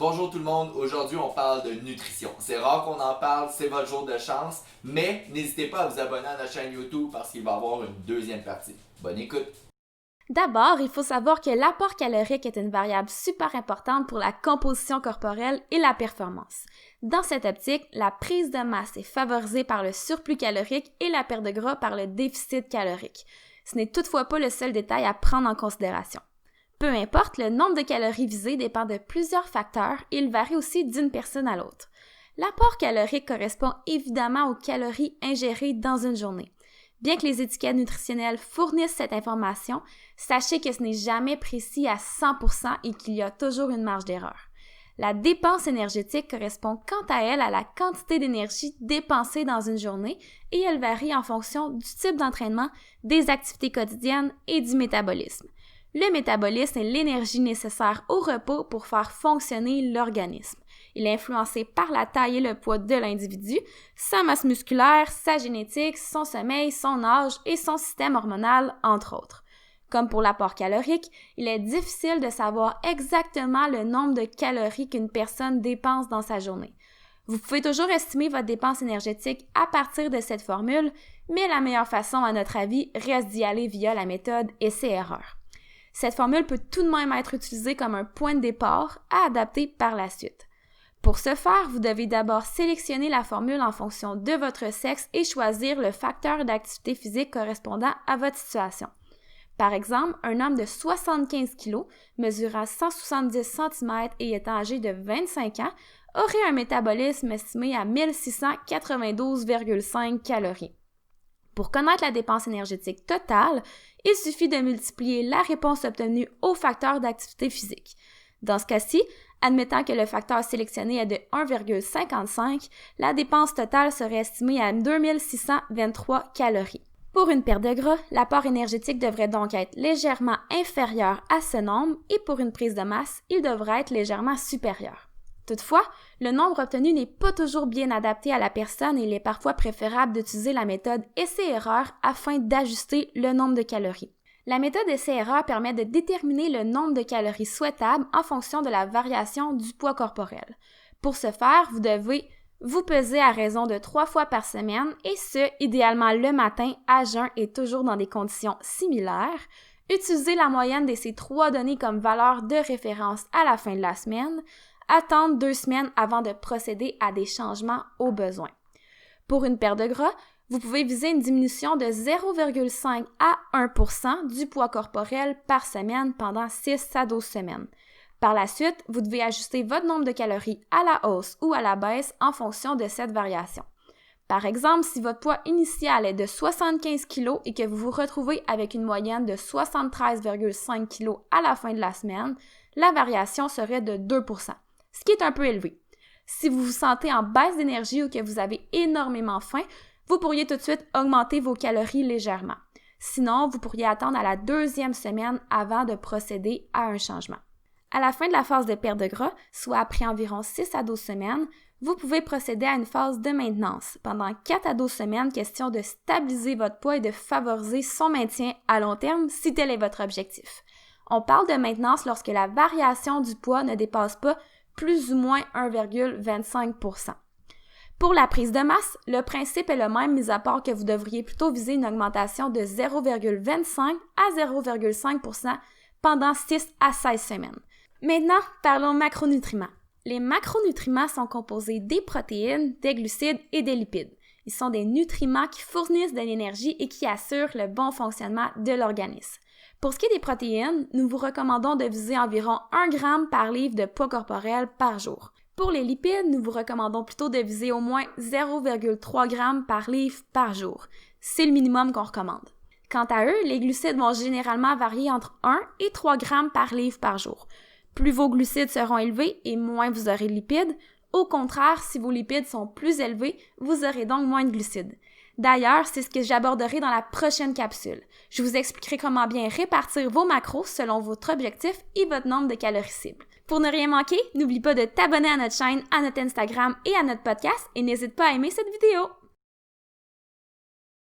Bonjour tout le monde, aujourd'hui on parle de nutrition. C'est rare qu'on en parle, c'est votre jour de chance, mais n'hésitez pas à vous abonner à notre chaîne YouTube parce qu'il va y avoir une deuxième partie. Bonne écoute! D'abord, il faut savoir que l'apport calorique est une variable super importante pour la composition corporelle et la performance. Dans cette optique, la prise de masse est favorisée par le surplus calorique et la perte de gras par le déficit calorique. Ce n'est toutefois pas le seul détail à prendre en considération. Peu importe, le nombre de calories visées dépend de plusieurs facteurs et il varie aussi d'une personne à l'autre. L'apport calorique correspond évidemment aux calories ingérées dans une journée. Bien que les étiquettes nutritionnelles fournissent cette information, sachez que ce n'est jamais précis à 100% et qu'il y a toujours une marge d'erreur. La dépense énergétique correspond quant à elle à la quantité d'énergie dépensée dans une journée et elle varie en fonction du type d'entraînement, des activités quotidiennes et du métabolisme. Le métabolisme est l'énergie nécessaire au repos pour faire fonctionner l'organisme. Il est influencé par la taille et le poids de l'individu, sa masse musculaire, sa génétique, son sommeil, son âge et son système hormonal, entre autres. Comme pour l'apport calorique, il est difficile de savoir exactement le nombre de calories qu'une personne dépense dans sa journée. Vous pouvez toujours estimer votre dépense énergétique à partir de cette formule, mais la meilleure façon, à notre avis, reste d'y aller via la méthode essai-erreur. Cette formule peut tout de même être utilisée comme un point de départ à adapter par la suite. Pour ce faire, vous devez d'abord sélectionner la formule en fonction de votre sexe et choisir le facteur d'activité physique correspondant à votre situation. Par exemple, un homme de 75 kg, mesurant 170 cm et étant âgé de 25 ans, aurait un métabolisme estimé à 1692,5 calories. Pour connaître la dépense énergétique totale, il suffit de multiplier la réponse obtenue au facteur d'activité physique. Dans ce cas-ci, admettant que le facteur sélectionné est de 1,55, la dépense totale serait estimée à 2623 calories. Pour une perte de gras, l'apport énergétique devrait donc être légèrement inférieur à ce nombre et pour une prise de masse, il devrait être légèrement supérieur. Toutefois, le nombre obtenu n'est pas toujours bien adapté à la personne et il est parfois préférable d'utiliser la méthode essai-erreur afin d'ajuster le nombre de calories. La méthode essai-erreur permet de déterminer le nombre de calories souhaitables en fonction de la variation du poids corporel. Pour ce faire, vous devez vous peser à raison de 3 fois par semaine et ce, idéalement le matin, à jeun et toujours dans des conditions similaires. Utilisez la moyenne de ces 3 données comme valeur de référence à la fin de la semaine. Attendre 2 semaines avant de procéder à des changements au besoin. Pour une perte de gras, vous pouvez viser une diminution de 0,5 à 1% du poids corporel par semaine pendant 6 à 12 semaines. Par la suite, vous devez ajuster votre nombre de calories à la hausse ou à la baisse en fonction de cette variation. Par exemple, si votre poids initial est de 75 kg et que vous vous retrouvez avec une moyenne de 73,5 kg à la fin de la semaine, la variation serait de 2%. Ce qui est un peu élevé. Si vous vous sentez en baisse d'énergie ou que vous avez énormément faim, vous pourriez tout de suite augmenter vos calories légèrement. Sinon, vous pourriez attendre à la 2e semaine avant de procéder à un changement. À la fin de la phase de perte de gras, soit après environ 6 à 12 semaines, vous pouvez procéder à une phase de maintenance. Pendant 4 à 12 semaines, question de stabiliser votre poids et de favoriser son maintien à long terme si tel est votre objectif. On parle de maintenance lorsque la variation du poids ne dépasse pas plus ou moins 1,25%. Pour la prise de masse, le principe est le même, mis à part que vous devriez plutôt viser une augmentation de 0,25 à 0,5% pendant 6 à 16 semaines. Maintenant, parlons macronutriments. Les macronutriments sont composés des protéines, des glucides et des lipides. Ils sont des nutriments qui fournissent de l'énergie et qui assurent le bon fonctionnement de l'organisme. Pour ce qui est des protéines, nous vous recommandons de viser environ 1 g par livre de poids corporel par jour. Pour les lipides, nous vous recommandons plutôt de viser au moins 0,3 g par livre par jour. C'est le minimum qu'on recommande. Quant à eux, les glucides vont généralement varier entre 1 et 3 g par livre par jour. Plus vos glucides seront élevés et moins vous aurez de lipides. Au contraire, si vos lipides sont plus élevés, vous aurez donc moins de glucides. D'ailleurs, c'est ce que j'aborderai dans la prochaine capsule. Je vous expliquerai comment bien répartir vos macros selon votre objectif et votre nombre de calories cibles. Pour ne rien manquer, n'oublie pas de t'abonner à notre chaîne, à notre Instagram et à notre podcast et n'hésite pas à aimer cette vidéo.